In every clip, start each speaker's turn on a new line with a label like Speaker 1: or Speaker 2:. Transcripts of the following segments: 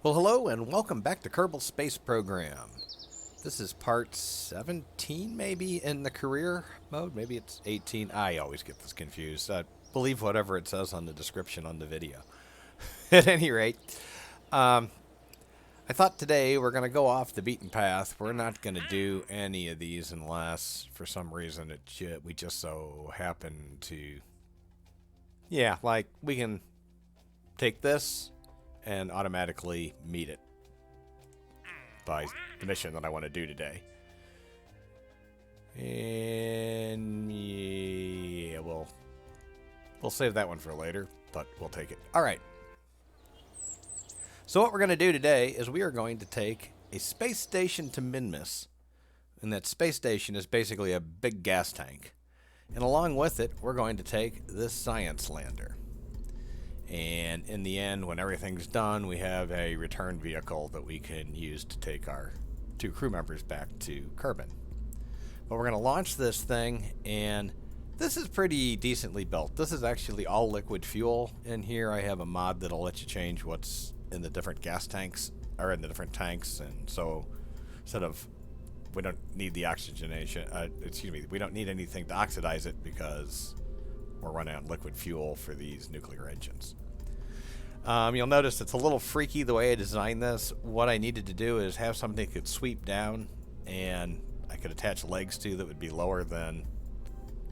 Speaker 1: Well, hello and welcome back to Kerbal Space Program. This is part 17, maybe, in the career mode. Maybe it's 18. I always get this confused. Believe whatever it says on the description on the video. At any rate, um, I thought today we're going to go off the beaten path. We're not going to do any of these unless, for some reason, we just so happen to... Yeah, like, we can take this and automatically meet it by the mission that I want to do today. And yeah, we'll save that one for later, but we'll take it. All right. So what we're going to do today is we are going to take a space station to Minmus. And that space station is basically a big gas tank. And along with it, we're going to take this science lander. And in the end, when everything's done, we have a return vehicle that we can use to take our two crew members back to Kerbin. But we're going to launch this thing, and this is pretty decently built. This is actually all liquid fuel. In here, I have a mod that'll let you change what's in the different gas tanks, or in the different tanks, and so instead of, we don't need the oxygenation, we don't need anything to oxidize it because we're running on liquid fuel for these nuclear engines. You'll notice it's a little freaky the way I designed this. What I needed to do is have something that could sweep down and I could attach legs to that would be lower than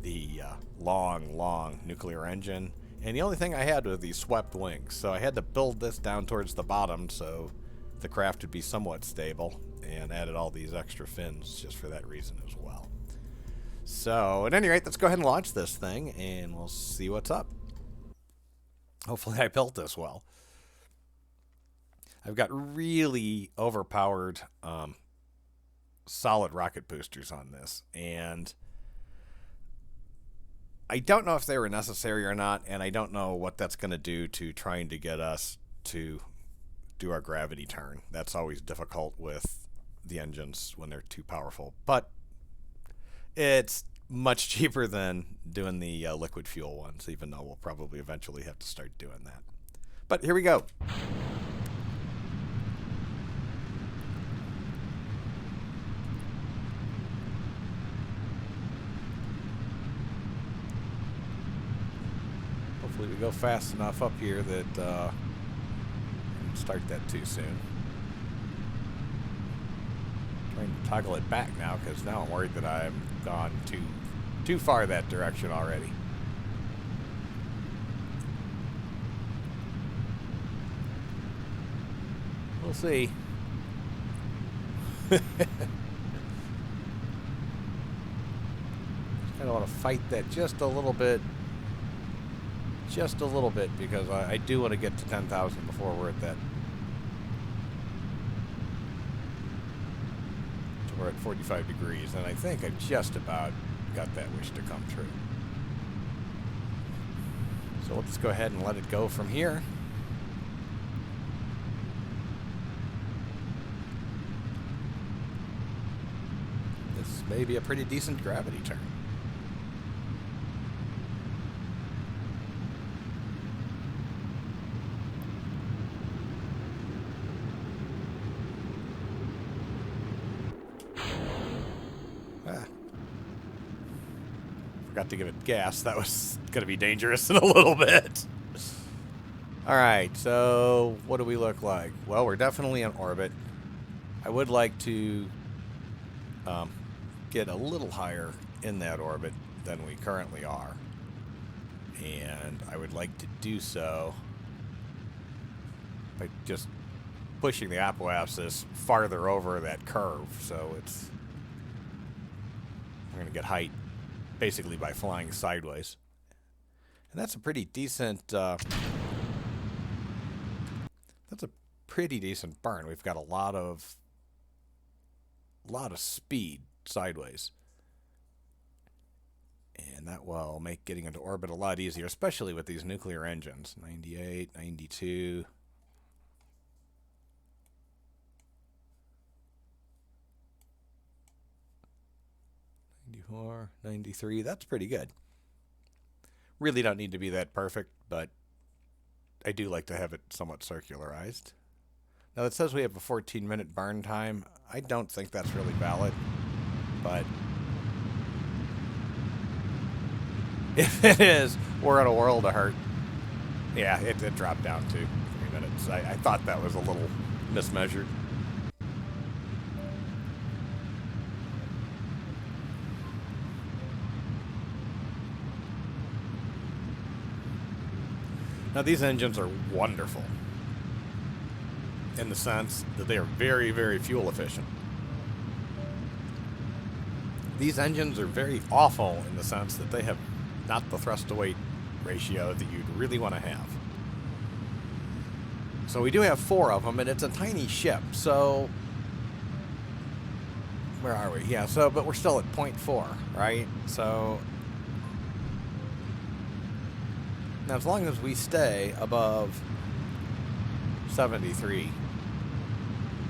Speaker 1: the long nuclear engine. And the only thing I had was these swept wings. So I had to build this down towards the bottom so the craft would be somewhat stable, and added all these extra fins just for that reason as well. So, at any rate, let's go ahead and launch this thing, and we'll see what's up. Hopefully I built this well. I've got really overpowered solid rocket boosters on this, and I don't know if they were necessary or not, and I don't know what that's going to do to trying to get us to do our gravity turn. That's always difficult with the engines when they're too powerful, but it's much cheaper than doing the liquid fuel ones, even though we'll probably eventually have to start doing that. But here we go. Hopefully we go fast enough up here that we don't start that too soon. Trying to toggle it back now because now I'm worried that I've gone too far that direction already. We'll see. Kind of want to fight that just a little bit. Just a little bit, because I do want to get to 10,000 before we're at that. So we're at 45 degrees, and I think I've just about got that wish to come true. So let's go ahead and let it go from here. This may be a pretty decent gravity turn. Forgot to give it gas. That was going to be dangerous in a little bit. Alright, so what do we look like? Well, we're definitely in orbit. I would like to get a little higher in that orbit than we currently are. And I would like to do so by just pushing the apoapsis farther over that curve. So we're going to get height basically by flying sideways. And that's a pretty decent burn. We've got a lot of speed sideways. And that will make getting into orbit a lot easier, especially with these nuclear engines. 98, 92. 94, 93. That's pretty good. Really don't need to be that perfect, but I do like to have it somewhat circularized. Now it says we have a 14-minute burn time. I don't think that's really valid, but if it is, we're in a world of hurt. Yeah, it dropped down to 3 minutes. I thought that was a little mismeasured. Now these engines are wonderful in the sense that they are very, very fuel efficient. These engines are very awful in the sense that they have not the thrust to weight ratio that you'd really want to have. So we do have 4 of them, and it's a tiny ship. So where are we? Yeah. So, but we're still at 0.4, right? So now, as long as we stay above 73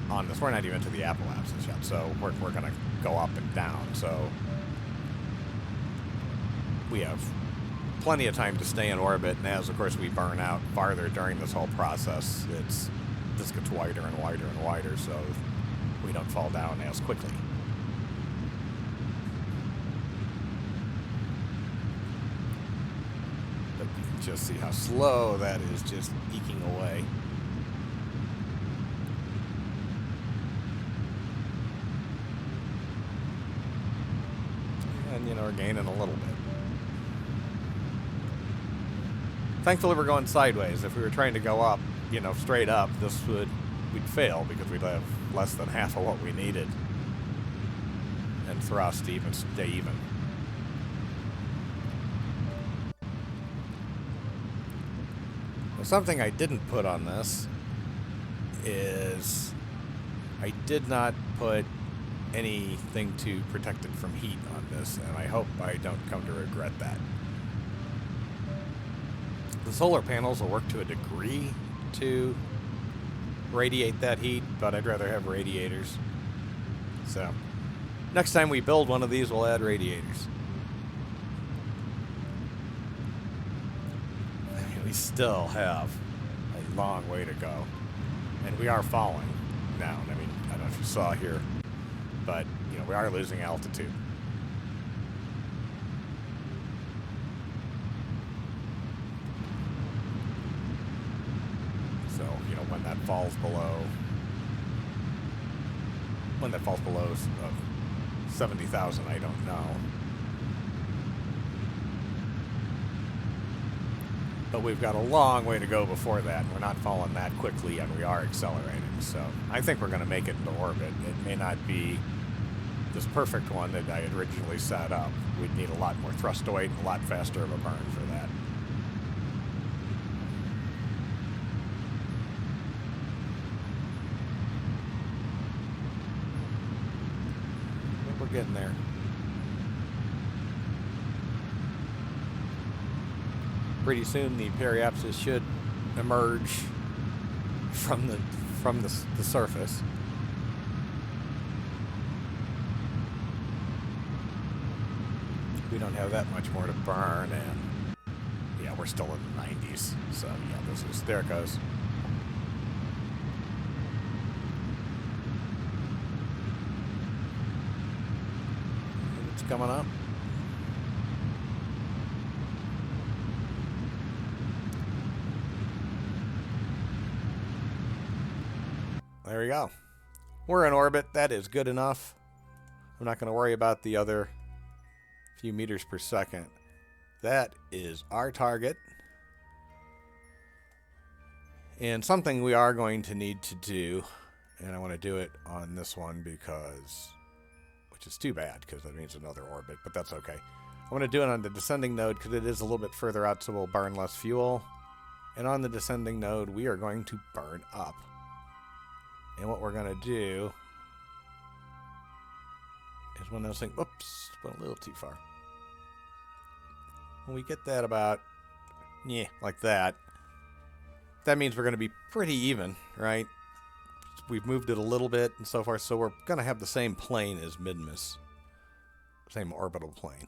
Speaker 1: on this, we're not even to the apoapsis yet. So we're going to go up and down. So we have plenty of time to stay in orbit, and as of course we burn out farther during this whole process, this gets wider and wider and wider, so we don't fall down as quickly. But you can just see how slow that is just eking away. And you know, we're gaining a little bit. Thankfully, we're going sideways. If we were trying to go up, you know, straight up, we'd fail because we'd have less than half of what we needed. And thrust to even stay even. Well, something I didn't put on this is I did not put anything to protect it from heat on this, and I hope I don't come to regret that. The solar panels will work to a degree to radiate that heat, but I'd rather have radiators. So, next time we build one of these, we'll add radiators. I mean, we still have a long way to go. And we are falling now. I mean, I don't know if you saw here, but, you know, we are losing altitude. When that falls below 70,000, I don't know. But we've got a long way to go before that. We're not falling that quickly, and we are accelerating. So I think we're going to make it into orbit. It may not be this perfect one that I had originally set up. We'd need a lot more thrust to weight and a lot faster of a burn for that. Getting there. Pretty soon the periapsis should emerge from the surface. We don't have that much more to burn, and yeah, we're still in the 90s. So yeah, there it goes. Coming up. There we go. We're in orbit. That is good enough. I'm not going to worry about the other few meters per second. That is our target. And something we are going to need to do, and I want to do it on this one because... which is too bad because that means another orbit, but that's okay. I want to do it on the descending node because it is a little bit further out, so we'll burn less fuel. And on the descending node, we are going to burn up. And what we're going to do is when those things... Oops, went a little too far. When we get that about... yeah, like that. That means we're going to be pretty even, right? We've moved it a little bit and so forth, so we're going to have the same plane as Minmus. Same orbital plane.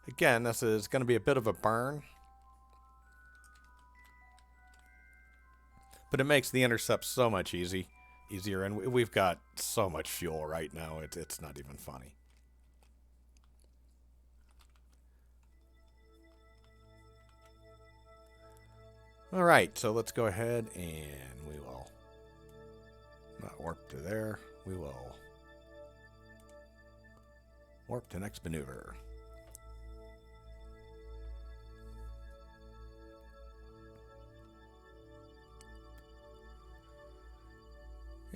Speaker 1: Again, this is going to be a bit of a burn. But it makes the intercept so much easy. easier. And we've got so much fuel right now, it's not even funny. All right, so let's go ahead and we will not warp to there. We will warp to next maneuver.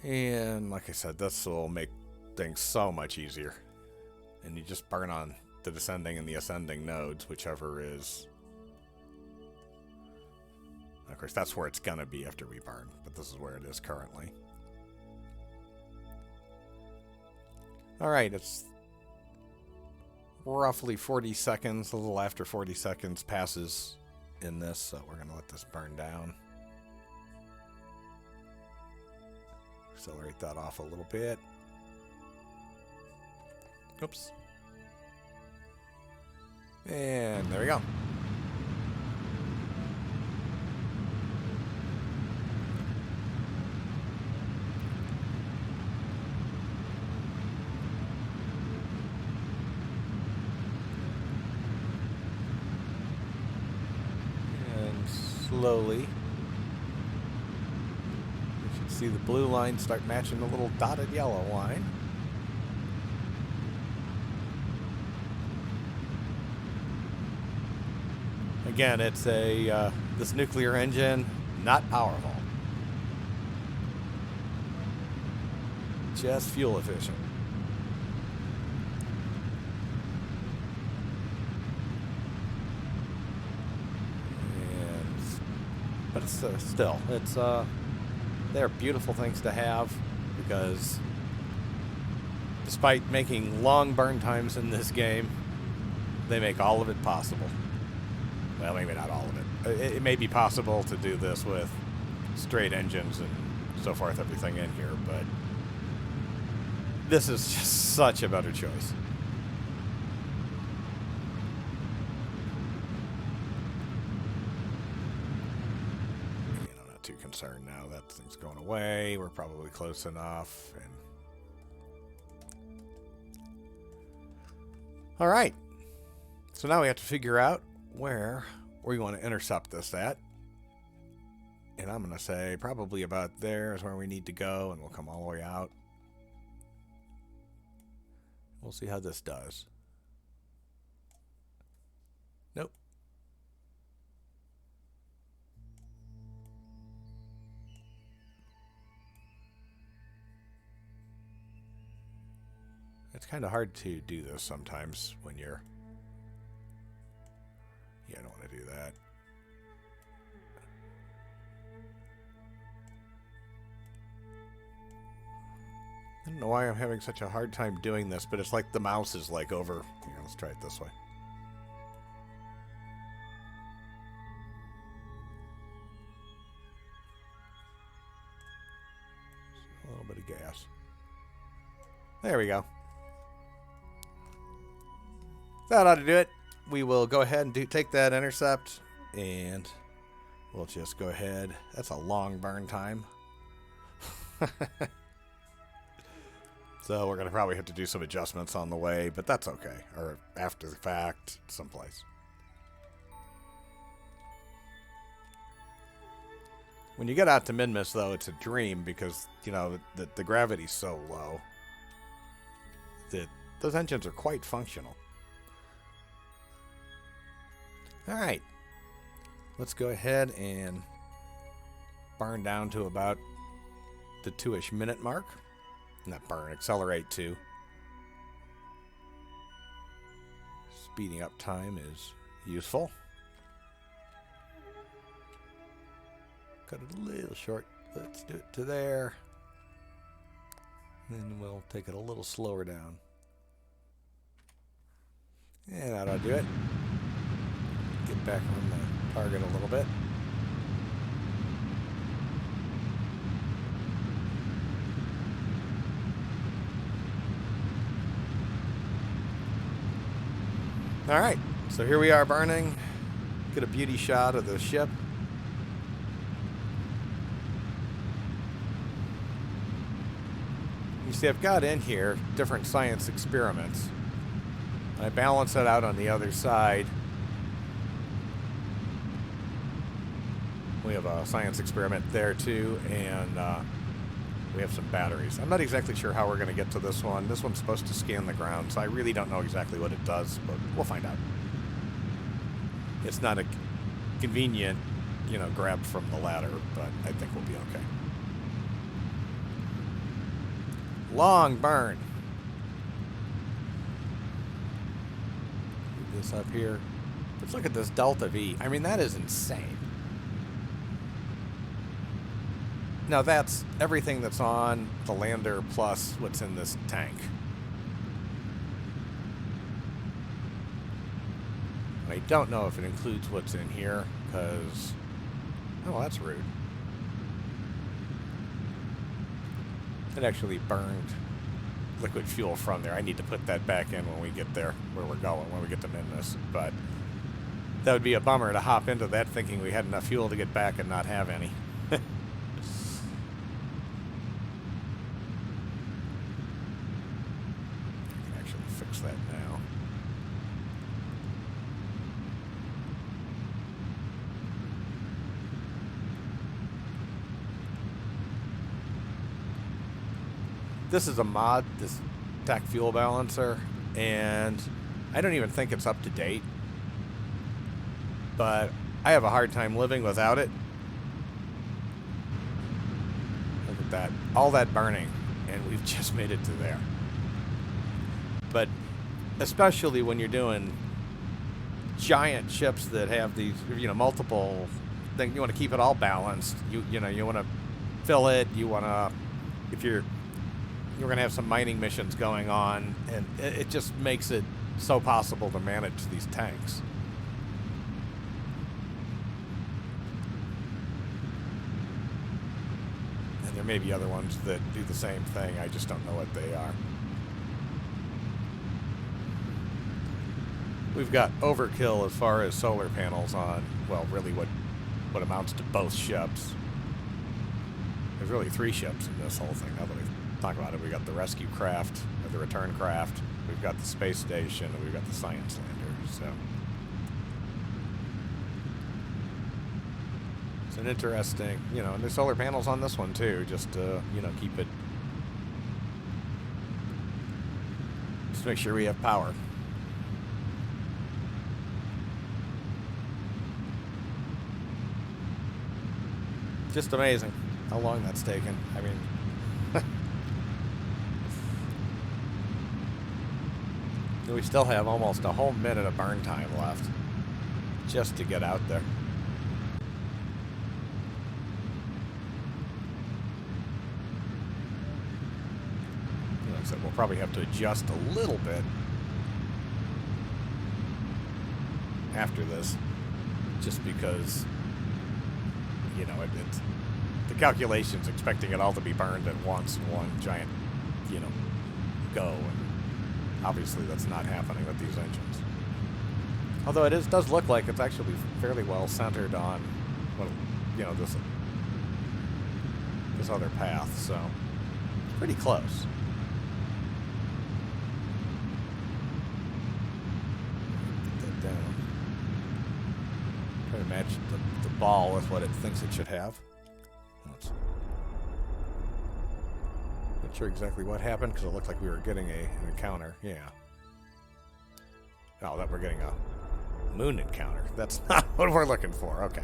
Speaker 1: And like I said, this will make things so much easier. And you just burn on the descending and the ascending nodes, whichever is... Of course, that's where it's going to be after we burn, but this is where it is currently. Alright, it's roughly 40 seconds, a little after 40 seconds passes in this, so we're going to let this burn down. Accelerate that off a little bit. Oops. And there we go. And slowly, you should see the blue line start matching the little dotted yellow line. Again, it's a this nuclear engine, not powerful. Just fuel efficient. But it's still, it's they're beautiful things to have, because despite making long burn times in this game, they make all of it possible. Well, maybe not all of it. It may be possible to do this with straight engines and so forth, everything in here, but this is just such a better choice. I'm not too concerned now. That thing's going away. We're probably close enough. And all right. So now we have to figure out where we want to intercept this at. And I'm going to say probably about there is where we need to go, and we'll come all the way out. We'll see how this does. Nope. It's kind of hard to do this sometimes when you're... Yeah, I don't want to do that. I don't know why I'm having such a hard time doing this, but it's like the mouse is like over... Here, let's try it this way. Just a little bit of gas. There we go. That ought to do it. We will go ahead and take that intercept, and we'll just go ahead. That's a long burn time. So we're going to probably have to do some adjustments on the way, but that's okay. Or after the fact, someplace. When you get out to Minmus, though, it's a dream because, you know, the gravity's so low that those engines are quite functional. All right. Let's go ahead and burn down to about the 2-ish minute mark. Not burn, accelerate to. Speeding up time is useful. Cut it a little short. Let's do it to there. Then we'll take it a little slower down. And that ought to do it. Get back on the target a little bit. All right, so here we are burning. Get a beauty shot of the ship. You see, I've got in here different science experiments. I balance it out on the other side. We have a science experiment there too, and we have some batteries. I'm not exactly sure how we're going to get to this one. This one's supposed to scan the ground, so I really don't know exactly what it does, but we'll find out. It's not a convenient, you know, grab from the ladder, but I think we'll be okay. Long burn. Move this up here. Let's look at this delta V. I mean, that is insane. Now that's everything that's on the lander plus what's in this tank. I don't know if it includes what's in here, because... Oh, that's rude. It actually burned liquid fuel from there. I need to put that back in when we get there, where we're going, when we get to Minmus. But that would be a bummer to hop into that thinking we had enough fuel to get back and not have any. I can actually fix that now. This is a mod, this TAC fuel balancer, and I don't even think it's up to date. But I have a hard time living without it. Look at that. All that burning, and we've just made it to there. But especially when you're doing giant ships that have these, you know, multiple things, you want to keep it all balanced. You know, you want to fill it, you want to, if you're going to have some mining missions going on, and it just makes it so possible to manage these tanks. And there may be other ones that do the same thing. I just don't know what they are. We've got overkill as far as solar panels on, well, really what amounts to both ships. There's really 3 ships in this whole thing. Now that we talk about it, we got the rescue craft, or the return craft, we've got the space station, and we've got the science lander. So it's an interesting, you know, and there's solar panels on this one too, just to, you know, keep it, just to make sure we have power. Just amazing how long that's taken. I mean, we still have almost a whole minute of burn time left just to get out there. Like I said, we'll probably have to adjust a little bit after this, just because, you know, it's the calculations expecting it all to be burned at once in one giant, you know, go, and obviously that's not happening with these engines. Although it does look like it's actually fairly well centered on, well, you know, this other path, so it's pretty close. Get that down. Try to match the ball with what it thinks it should have. Not sure exactly what happened, because it looked like we were getting an encounter. Yeah. Oh, that we're getting a moon encounter. That's not what we're looking for. Okay.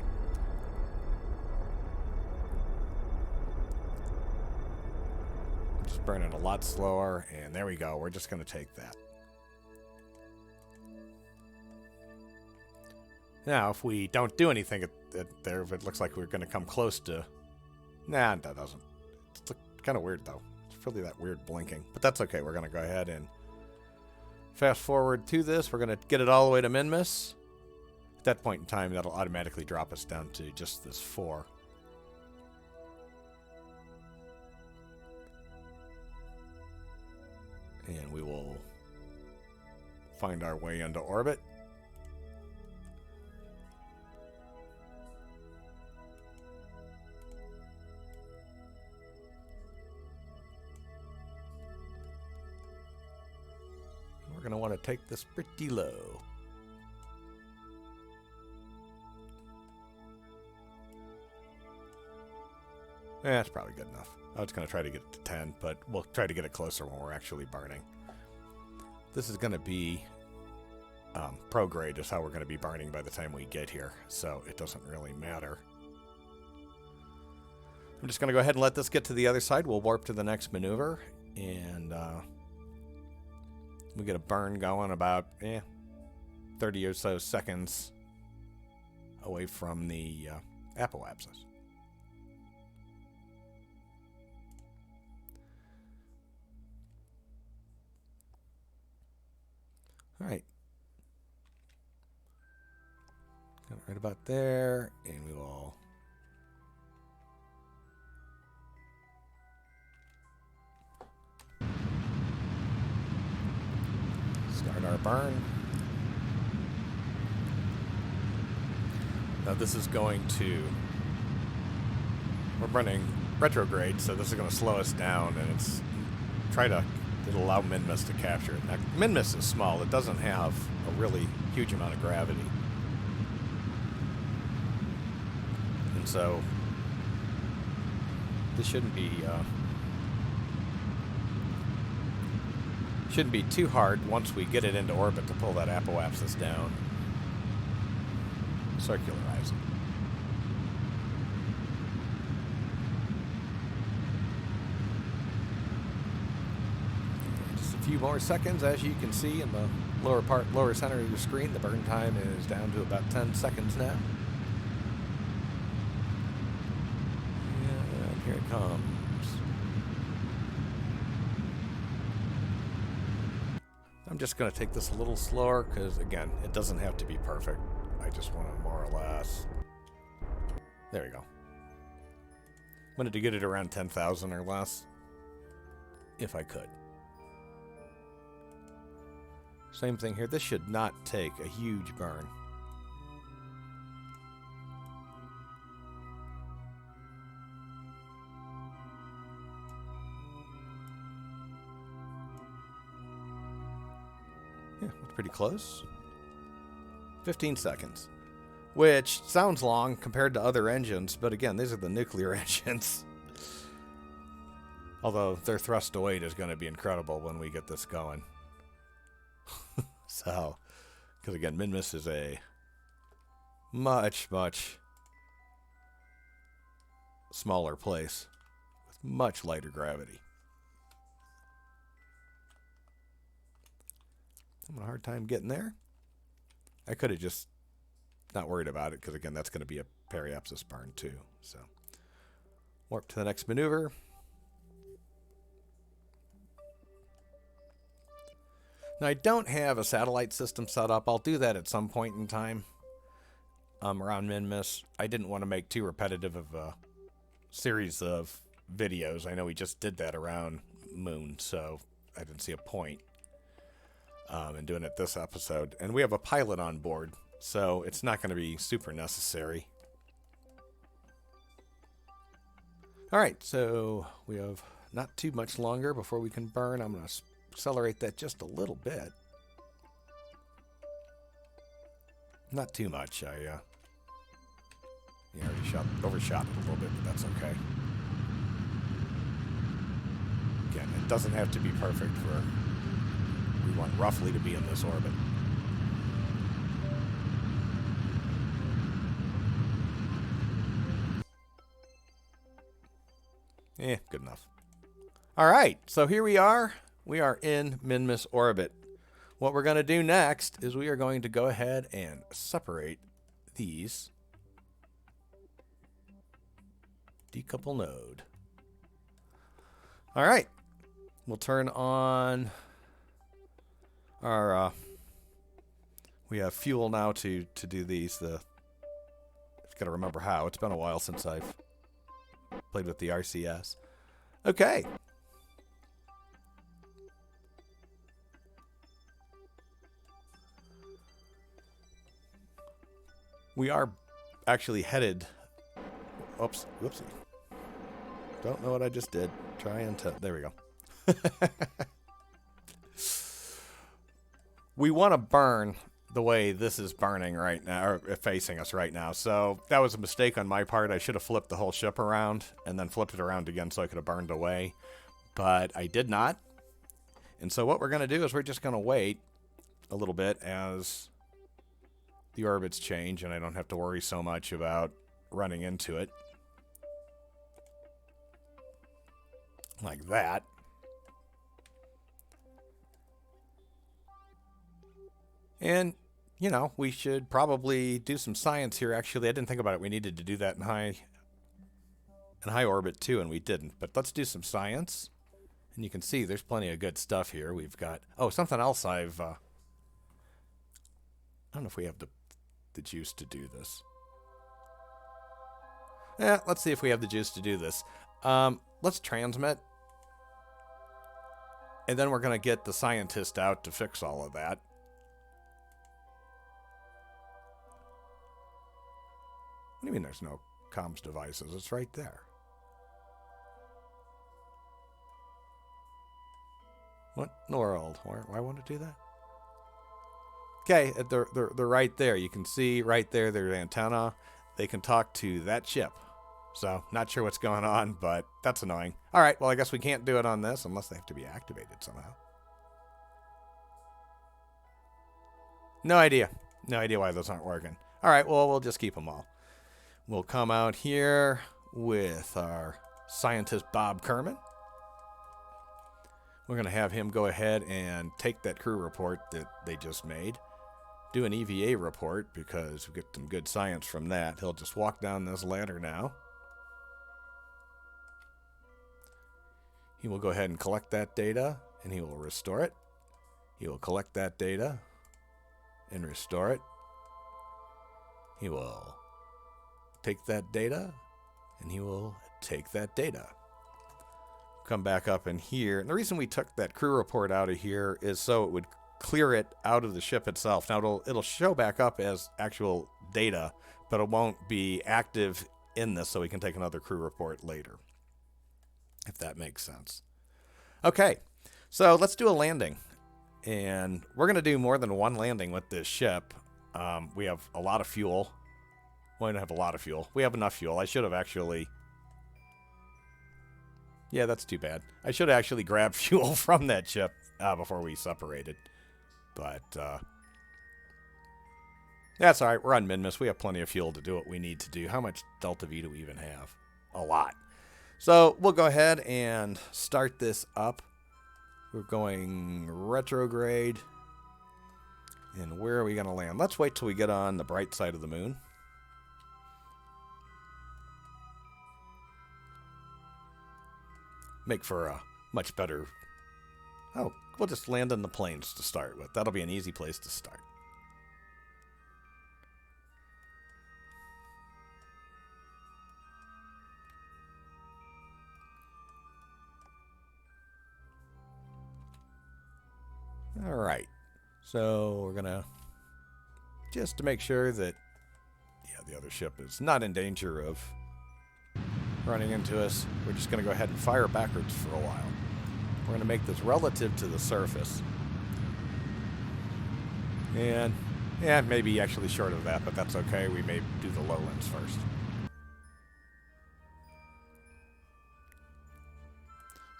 Speaker 1: Just burning a lot slower, and there we go. We're just going to take that. Now, if we don't do anything at there, if it looks like we're going to come close to... Nah, that doesn't. It's kind of weird, though. It's really that weird blinking. But that's okay. We're going to go ahead and fast forward to this. We're going to get it all the way to Minmus. At that point in time, that'll automatically drop us down to just this 4. And we will find our way into orbit. going to want to take this pretty low. That's probably good enough. I was going to try to get it to 10, but we'll try to get it closer when we're actually burning. This is going to be prograde is how we're going to be burning by the time we get here, so it doesn't really matter. I'm just going to go ahead and let this get to the other side. We'll warp to the next maneuver, and we get a burn going about 30 or so seconds away from the apoapsis. All right. Got it right about there, and we will start our burn. Now this is going to, we're running retrograde, so this is going to slow us down, and it'll allow Minmus to capture it. Now, Minmus is small. It doesn't have a really huge amount of gravity. And so this shouldn't be too hard once we get it into orbit to pull that apoapsis down. Circularize it. Few more seconds. As you can see in the lower center of your screen, the burn time is down to about 10 seconds now. And here it comes. I'm just going to take this a little slower because, again, it doesn't have to be perfect. I just want to more or less. There we go. Wanted to get it around 10,000 or less, if I could. Same thing here. This should not take a huge burn. Yeah, pretty close. 15 seconds. Which sounds long compared to other engines, but again, these are the nuclear engines. Although their thrust to weight is going to be incredible when we get this going. So, because again, Minmus is a much, much smaller place with much lighter gravity. I'm having a hard time getting there. I could have just not worried about it because, again, that's going to be a periapsis burn too. So, warp to the next maneuver. Now, I don't have a satellite system set up. I'll do that at some point in time around Minmus. I didn't want to make too repetitive of a series of videos. I know we just did that around Moon, so I didn't see a point in doing it this episode. And we have a pilot on board, so it's not going to be super necessary. All right, so we have not too much longer before we can burn. I'm going to accelerate that just a little bit. Not too much. I already overshot it a little bit, but that's okay. Again, it doesn't have to be perfect for. We want roughly to be in this orbit. Good enough. All right, so here we are. We are in Minmus orbit. What we're going to do next is we are going to go ahead and separate these. Decouple node. All right. We'll turn on our... we have fuel now to do these. I've got to remember how. It's been a while since I've played with the RCS. Okay. We are actually headed... Oops, whoopsie. Don't know what I just did. Try and tell. There we go. we want to burn the way this is burning right now, or facing us right now. So that was a mistake on my part. I should have flipped the whole ship around and then flipped it around again so I could have burned away. But I did not. And so what we're going to do is we're just going to wait a little bit as the orbits change, and I don't have to worry so much about running into it. Like that. And, you know, we should probably do some science here. Actually, I didn't think about it. We needed to do that in high orbit too, and we didn't. But let's do some science. And you can see there's plenty of good stuff here. We've got... Oh, something else I've... I don't know if we have the juice to do this. Yeah, let's see if we have the juice to do this. Let's transmit. And then we're going to get the scientist out to fix all of that. What do you mean there's no comms devices? It's right there. What in the world? Why won't it do that? Okay, they're right there. You can see right there their antenna. They can talk to that ship. So, not sure what's going on, but that's annoying. All right, well, I guess we can't do it on this unless they have to be activated somehow. No idea. No idea why those aren't working. All right, well, we'll just keep them all. We'll come out here with our scientist, Bob Kerman. We're going to have him go ahead and take that crew report that they just made. Do an EVA report because we get some good science from that. He'll just walk down this ladder now. He will go ahead and collect that data, and he will restore it. He will collect that data and restore it. He will take that data, and he will take that data. Come back up in here. And the reason we took that crew report out of here is so it would clear it out of the ship itself. Now, it'll show back up as actual data, but it won't be active in this, so we can take another crew report later, if that makes sense. Okay, so let's do a landing. And we're going to do more than one landing with this ship. We have a lot of fuel. We don't have a lot of fuel. We have enough fuel. I should have actually... Yeah, that's too bad. I should have actually grabbed fuel from that ship before we separated. But, that's alright. We're on Minmus. We have plenty of fuel to do what we need to do. How much Delta V do we even have? A lot. So, we'll go ahead and start this up. We're going retrograde. And where are we going to land? Let's wait till we get on the bright side of the moon. Make for a much better... Oh, we'll just land in the plains to start with. That'll be an easy place to start. All right. So we're going to... Just to make sure that... Yeah, the other ship is not in danger of running into us. We're just going to go ahead and fire backwards for a while. We're going to make this relative to the surface. And, yeah, maybe actually short of that, but that's okay. We may do the lowlands first.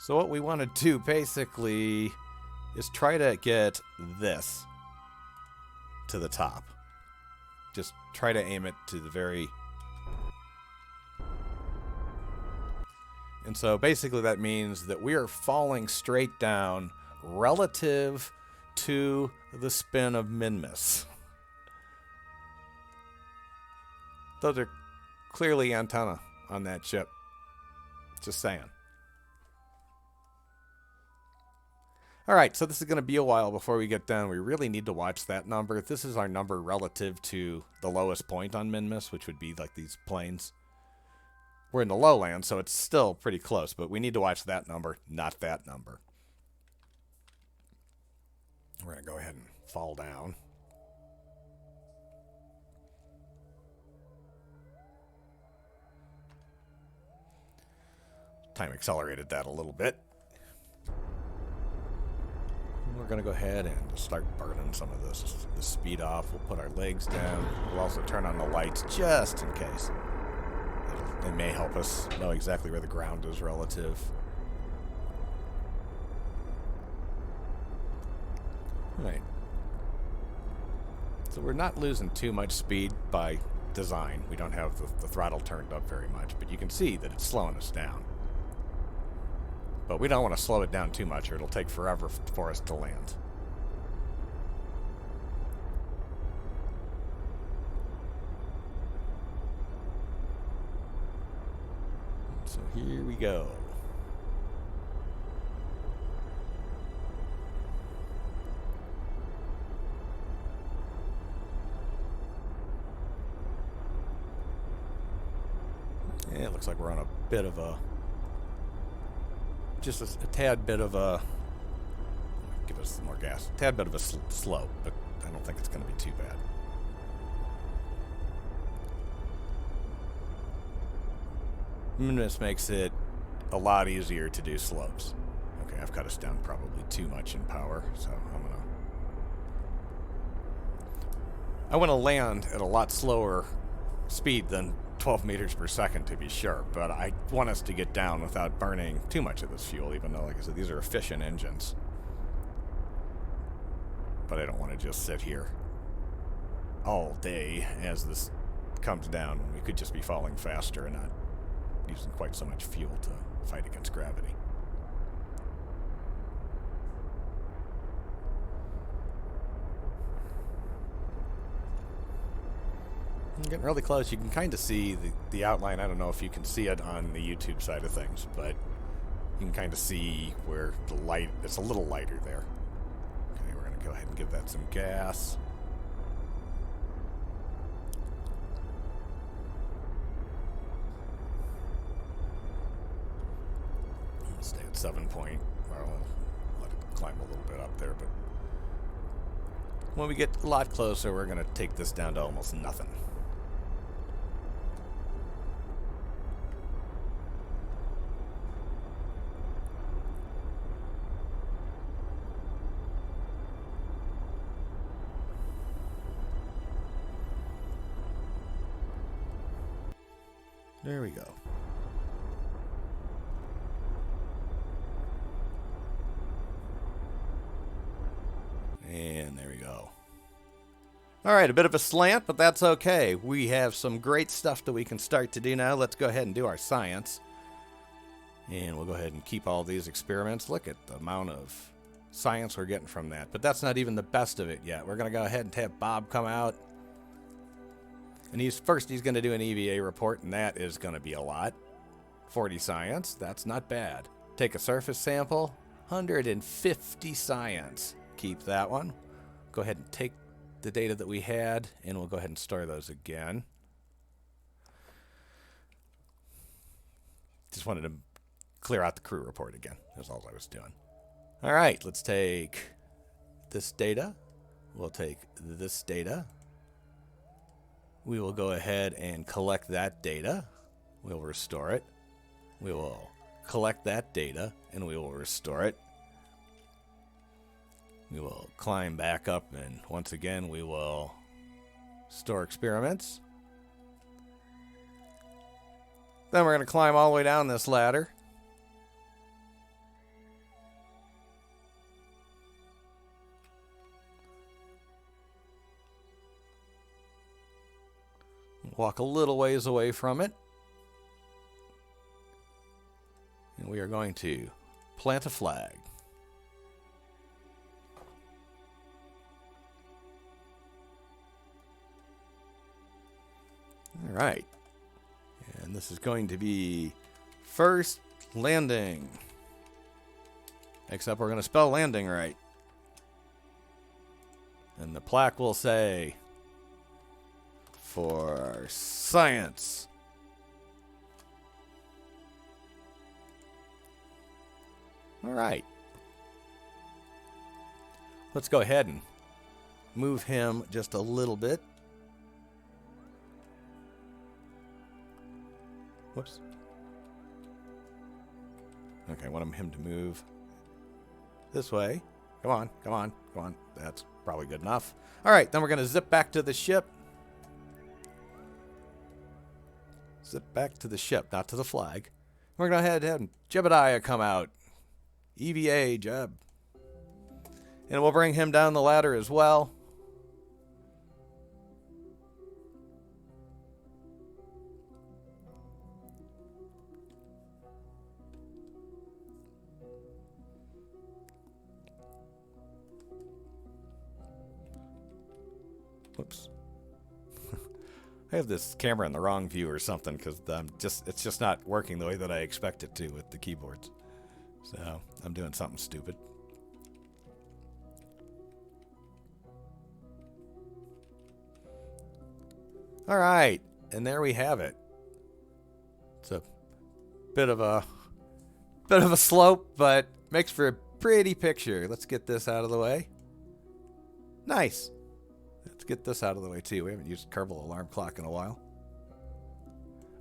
Speaker 1: So what we want to do, basically, is try to get this to the top. Just try to aim it to the very... And so basically that means that we are falling straight down relative to the spin of Minmus. Those are clearly antenna on that ship. Just saying. Alright, so this is going to be a while before we get done. We really need to watch that number. This is our number relative to the lowest point on Minmus, which would be like these plains. We're in the lowlands, so it's still pretty close, but we need to watch that number, not that number. We're going to go ahead and fall down. Time accelerated that a little bit. We're we're going to go ahead and start burning some of this speed off. We'll put our legs down. We'll also turn on the lights just in case. It may help us know exactly where the ground is relative. All right. So we're not losing too much speed by design. We don't have the throttle turned up very much, but you can see that it's slowing us down. But we don't want to slow it down too much or it'll take forever for us to land. So here we go. Yeah, it looks like we're on a bit of a, just a tad bit of a, give us some more gas, a tad bit of a slope, but I don't think it's going to be too bad. Minmus makes it a lot easier to do slopes. Okay, I've cut us down probably too much in power, so I want to land at a lot slower speed than 12 meters per second to be sure, but I want us to get down without burning too much of this fuel, even though, like I said, these are efficient engines. But I don't want to just sit here all day as this comes down. We could just be falling faster and not using quite so much fuel to fight against gravity. I'm getting really close. You can kind of see the outline. I don't know if you can see it on the YouTube side of things, but you can kind of see where the light, it's a little lighter there. Okay, we're going to go ahead and give that some gas. Stay at 7 point. Well, I'll let it climb a little bit up there, but when we get a lot closer, we're going to take this down to almost nothing. There we go. And there we go. All right, a bit of a slant, but that's okay. We have some great stuff that we can start to do now. Let's go ahead and do our science. And we'll go ahead and keep all these experiments. Look at the amount of science we're getting from that. But that's not even the best of it yet. We're going to go ahead and have Bob come out. And he's going to do an EVA report, and that is going to be a lot. 40 science, that's not bad. Take a surface sample, 150 science. Keep that one. Go ahead and take the data that we had, and we'll go ahead and store those again. Just wanted to clear out the crew report again. That's all I was doing. All right, let's take this data. We'll take this data. We will go ahead and collect that data. We'll restore it. We will collect that data, and we will restore it. We will climb back up, and once again, we will store experiments. Then we're going to climb all the way down this ladder. Walk a little ways away from it. And we are going to plant a flag. All right. And this is going to be first landing. Except we're going to spell landing right. And the plaque will say, for science. All right. Let's go ahead and move him just a little bit. Whoops. Okay, I want him to move this way. Come on, come on, come on. That's probably good enough. All right, then we're going to zip back to the ship. Zip back to the ship, not to the flag. We're going to head and Jebediah come out. EVA, Jeb. And we'll bring him down the ladder as well. Whoops. I have this camera in the wrong view or something because it's just not working the way that I expect it to with the keyboards. So I'm doing something stupid. All right, and there we have it. It's a bit of a slope, but makes for a pretty picture. Let's get this out of the way. Nice. Let's get this out of the way too. We haven't used Kerbal alarm clock in a while.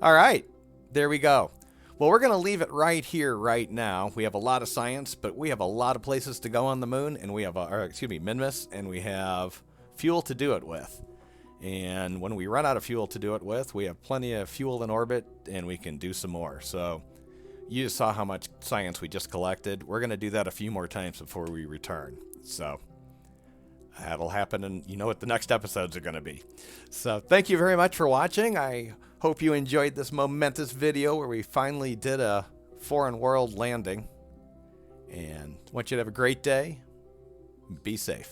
Speaker 1: All right, there we go. Well, we're going to leave it right here, right now. We have a lot of science, but we have a lot of places to go on the moon, and we have, Minmus, and we have fuel to do it with. And when we run out of fuel to do it with, we have plenty of fuel in orbit, and we can do some more. So you just saw how much science we just collected. We're going to do that a few more times before we return. So that'll happen, and you know what the next episodes are going to be. So thank you very much for watching. I hope you enjoyed this momentous video where we finally did a foreign world landing. And I want you to have a great day. Be safe.